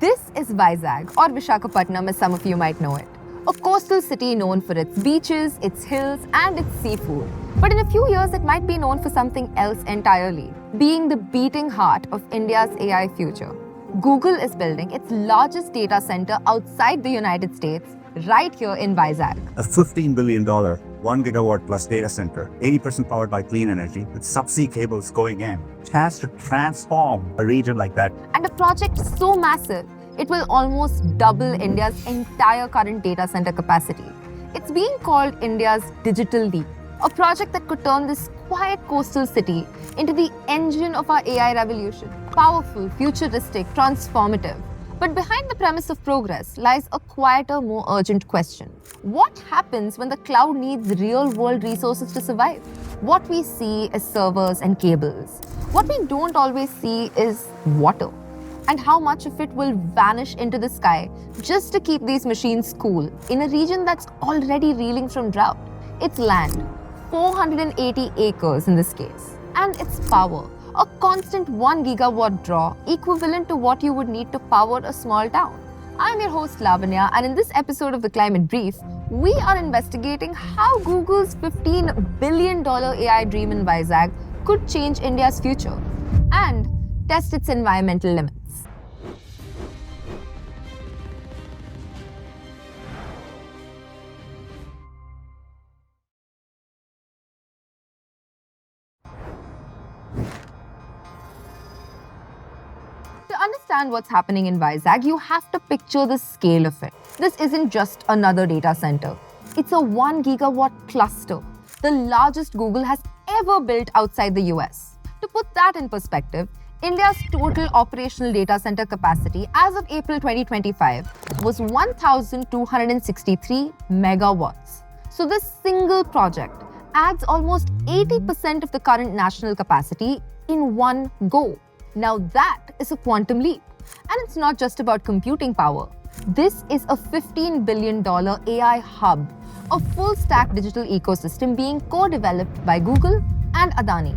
This is Vizag, or Vishakhapatnam as some of you might know it. A coastal city known for its beaches, its hills, and its seafood. But in a few years, it might be known for something else entirely, being the beating heart of India's AI future. Google is building its largest data center outside the United States, right here in Vizag. A $15 billion, 1 gigawatt plus data center, 80% powered by clean energy, with subsea cables going in. It has to transform a region like that. And a project so massive, it will almost double India's entire current data center capacity. It's being called India's digital leap, a project that could turn this quiet coastal city into the engine of our AI revolution. Powerful, futuristic, transformative. But behind the premise of progress lies a quieter, more urgent question. What happens when the cloud needs real-world resources to survive? What we see is servers and cables. What we don't always see is water. And how much of it will vanish into the sky just to keep these machines cool in a region that's already reeling from drought. It's land, 480 acres in this case. And it's power, a constant 1 gigawatt draw equivalent to what you would need to power a small town. I'm your host Lavanya, and in this episode of The Climate Brief, we are investigating how Google's $15 billion AI dream in Vizag could change India's future and test its environmental limits. To understand what's happening in Vizag, you have to picture the scale of it. This isn't just another data center. It's a 1 gigawatt cluster, the largest Google has ever built outside the US. To put that in perspective, India's total operational data center capacity as of April 2025 was 1,263 megawatts. So this single project adds almost 80% of the current national capacity in one go. Now that is a quantum leap. And it's not just about computing power. This is a $15 billion AI hub, a full-stack digital ecosystem being co-developed by Google and Adani.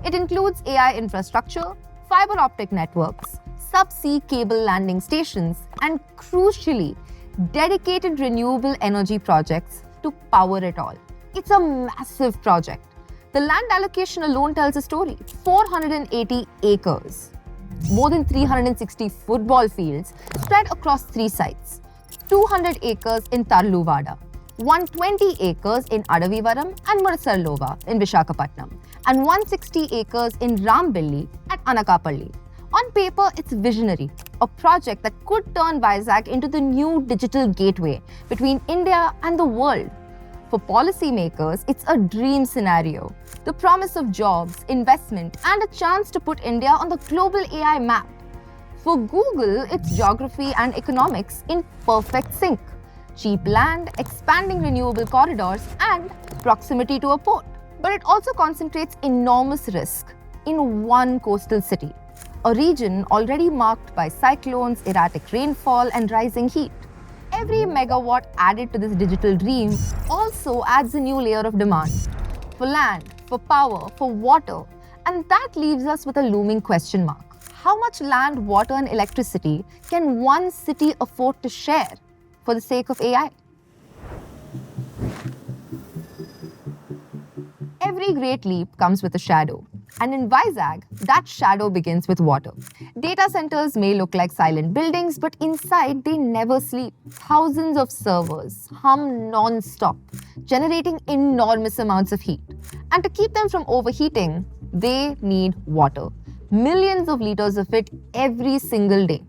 It includes AI infrastructure, fiber optic networks, subsea cable landing stations, and crucially, dedicated renewable energy projects to power it all. It's a massive project. The land allocation alone tells a story. 480 acres, more than 360 football fields spread across 3 sites, 200 acres in Tarluvada, 120 acres in Adavivaram and Mursalova in Vishakhapatnam, and 160 acres in Rambilli at Anakapalli. On paper, it's visionary, a project that could turn Vizag into the new digital gateway between India and the world. For policymakers, it's a dream scenario. The promise of jobs, investment, and a chance to put India on the global AI map. For Google, it's geography and economics in perfect sync. Cheap land, expanding renewable corridors, and proximity to a port. But it also concentrates enormous risk in one coastal city, a region already marked by cyclones, erratic rainfall, and rising heat. Every megawatt added to this digital dream also adds a new layer of demand for land, for power, for water. And that leaves us with a looming question mark. How much land, water, and electricity can one city afford to share for the sake of AI? Every great leap comes with a shadow. And in Vizag, that shadow begins with water. Data centers may look like silent buildings, but inside they never sleep. Thousands of servers hum non-stop, generating enormous amounts of heat. And to keep them from overheating, they need water. Millions of liters of it every single day.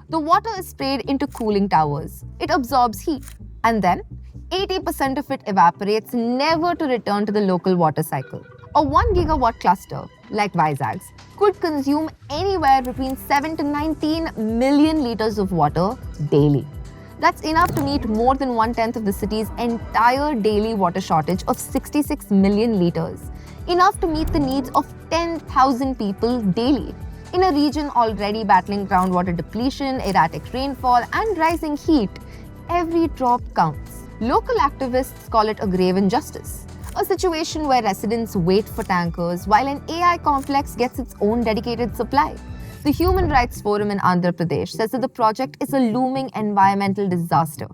The water is sprayed into cooling towers. It absorbs heat. And then 80% of it evaporates, never to return to the local water cycle. A 1 gigawatt cluster, like Vizag's, could consume anywhere between 7 to 19 million liters of water daily. That's enough to meet more than 1/10 of the city's entire daily water shortage of 66 million liters. Enough to meet the needs of 10,000 people daily. In a region already battling groundwater depletion, erratic rainfall, and rising heat, every drop counts. Local activists call it a grave injustice. A situation where residents wait for tankers while an AI complex gets its own dedicated supply. The Human Rights Forum in Andhra Pradesh says that the project is a looming environmental disaster.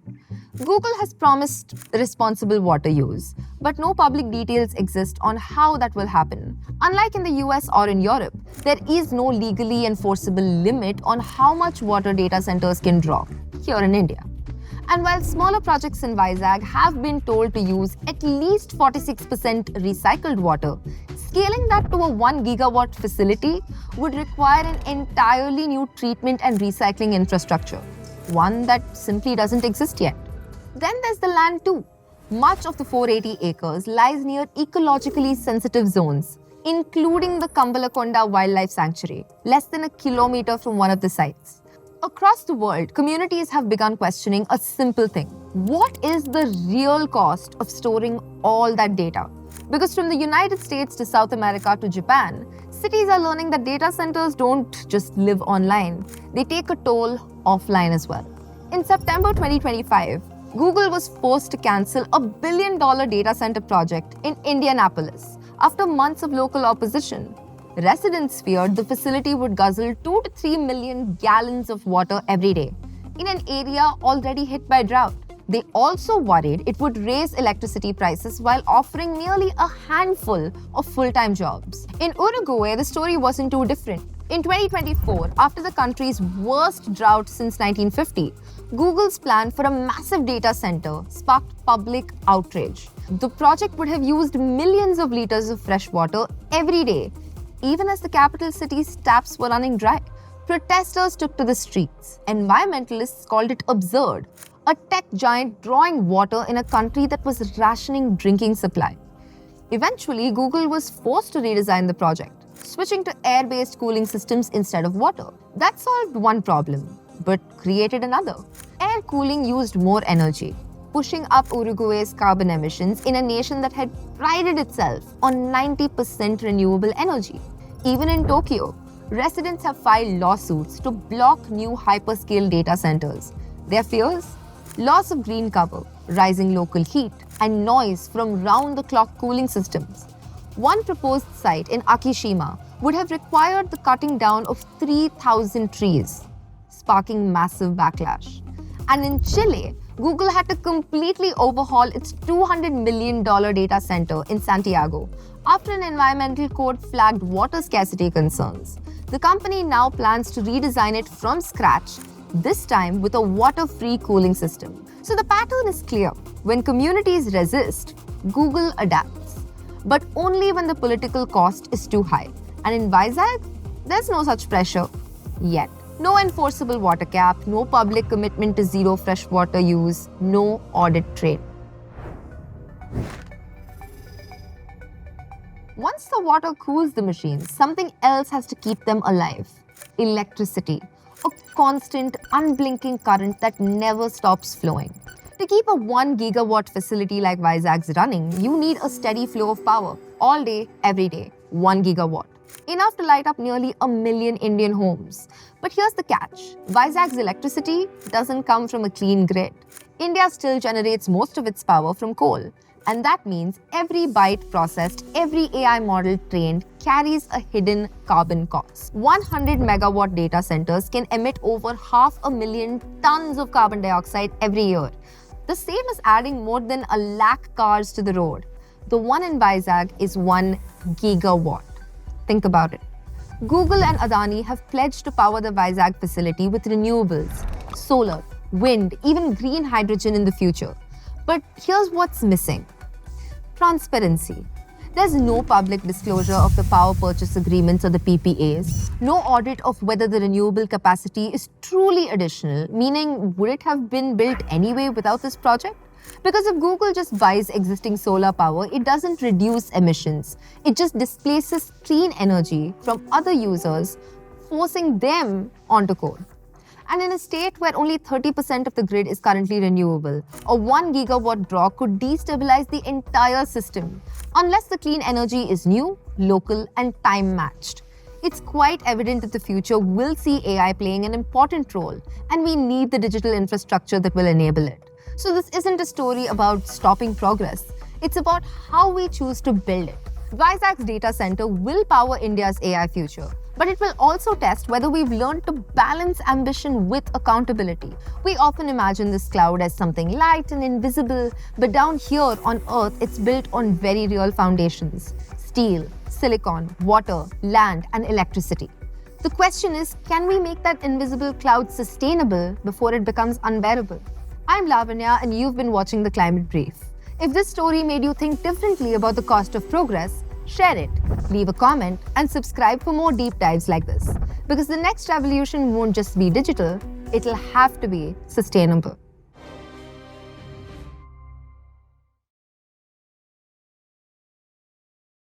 Google has promised responsible water use, but no public details exist on how that will happen. Unlike in the US or in Europe, there is no legally enforceable limit on how much water data centers can draw here in India. And while smaller projects in Vizag have been told to use at least 46% recycled water, scaling that to a 1 gigawatt facility would require an entirely new treatment and recycling infrastructure, one that simply doesn't exist yet. Then there's the land too. Much of the 480 acres lies near ecologically sensitive zones, including the Kambalakonda Wildlife Sanctuary, less than a kilometer from one of the sites. Across the world, communities have begun questioning a simple thing. What is the real cost of storing all that data? Because from the United States to South America to Japan, cities are learning that data centers don't just live online, they take a toll offline as well. In September 2025, Google was forced to cancel a $1 billion data center project in Indianapolis after months of local opposition. Residents feared the facility would guzzle 2 to 3 million gallons of water every day in an area already hit by drought. They also worried it would raise electricity prices while offering nearly a handful of full-time jobs. In Uruguay, the story wasn't too different. In 2024, after the country's worst drought since 1950, Google's plan for a massive data center sparked public outrage. The project would have used millions of liters of fresh water every day, even as the capital city's taps were running dry. Protesters took to the streets. Environmentalists called it absurd, a tech giant drawing water in a country that was rationing drinking supply. Eventually, Google was forced to redesign the project, switching to air-based cooling systems instead of water. That solved one problem, but created another. Air cooling used more energy, pushing up Uruguay's carbon emissions in a nation that had prided itself on 90% renewable energy. Even in Tokyo, residents have filed lawsuits to block new hyperscale data centers. Their fears? Loss of green cover, rising local heat, and noise from round-the-clock cooling systems. One proposed site in Akishima would have required the cutting down of 3,000 trees, sparking massive backlash. And in Chile, Google had to completely overhaul its $200 million data center in Santiago after an environmental code flagged water scarcity concerns. The company now plans to redesign it from scratch, this time with a water-free cooling system. So the pattern is clear. When communities resist, Google adapts. But only when the political cost is too high. And in Vizag, there's no such pressure yet. No enforceable water cap, no public commitment to zero freshwater use, no audit trail. Once the water cools the machines, something else has to keep them alive. Electricity. A constant, unblinking current that never stops flowing. To keep a 1 gigawatt facility like Vizag's running, you need a steady flow of power, all day, every day, 1 gigawatt. Enough to light up nearly 1 million Indian homes. But here's the catch. Vizag's electricity doesn't come from a clean grid. India still generates most of its power from coal. And that means every byte processed, every AI model trained carries a hidden carbon cost. 100 megawatt data centers can emit over 500,000 tons of carbon dioxide every year. The same as adding more than 100,000 cars to the road. The one in Vizag is 1 gigawatt. Think about it. Google and Adani have pledged to power the Vizag facility with renewables, solar, wind, even green hydrogen in the future. But here's what's missing. Transparency. There's no public disclosure of the power purchase agreements or the PPAs, no audit of whether the renewable capacity is truly additional, meaning would it have been built anyway without this project? Because if Google just buys existing solar power, it doesn't reduce emissions. It just displaces clean energy from other users, forcing them onto coal. And in a state where only 30% of the grid is currently renewable, a 1 gigawatt draw could destabilize the entire system unless the clean energy is new, local, and time-matched. It's quite evident that the future will see AI playing an important role, and we need the digital infrastructure that will enable it. So this isn't a story about stopping progress. It's about how we choose to build it. Vizag's data center will power India's AI future, But it will also test whether we've learned to balance ambition with accountability. We often imagine this cloud as something light and invisible, but down here on Earth, it's built on very real foundations: steel, silicon, water, land, and electricity. The question is, can we make that invisible cloud sustainable before it becomes unbearable? I'm Lavanya, and you've been watching The Climate Brief. If this story made you think differently about the cost of progress, share it, leave a comment, and subscribe for more deep dives like this. Because the next revolution won't just be digital, it'll have to be sustainable.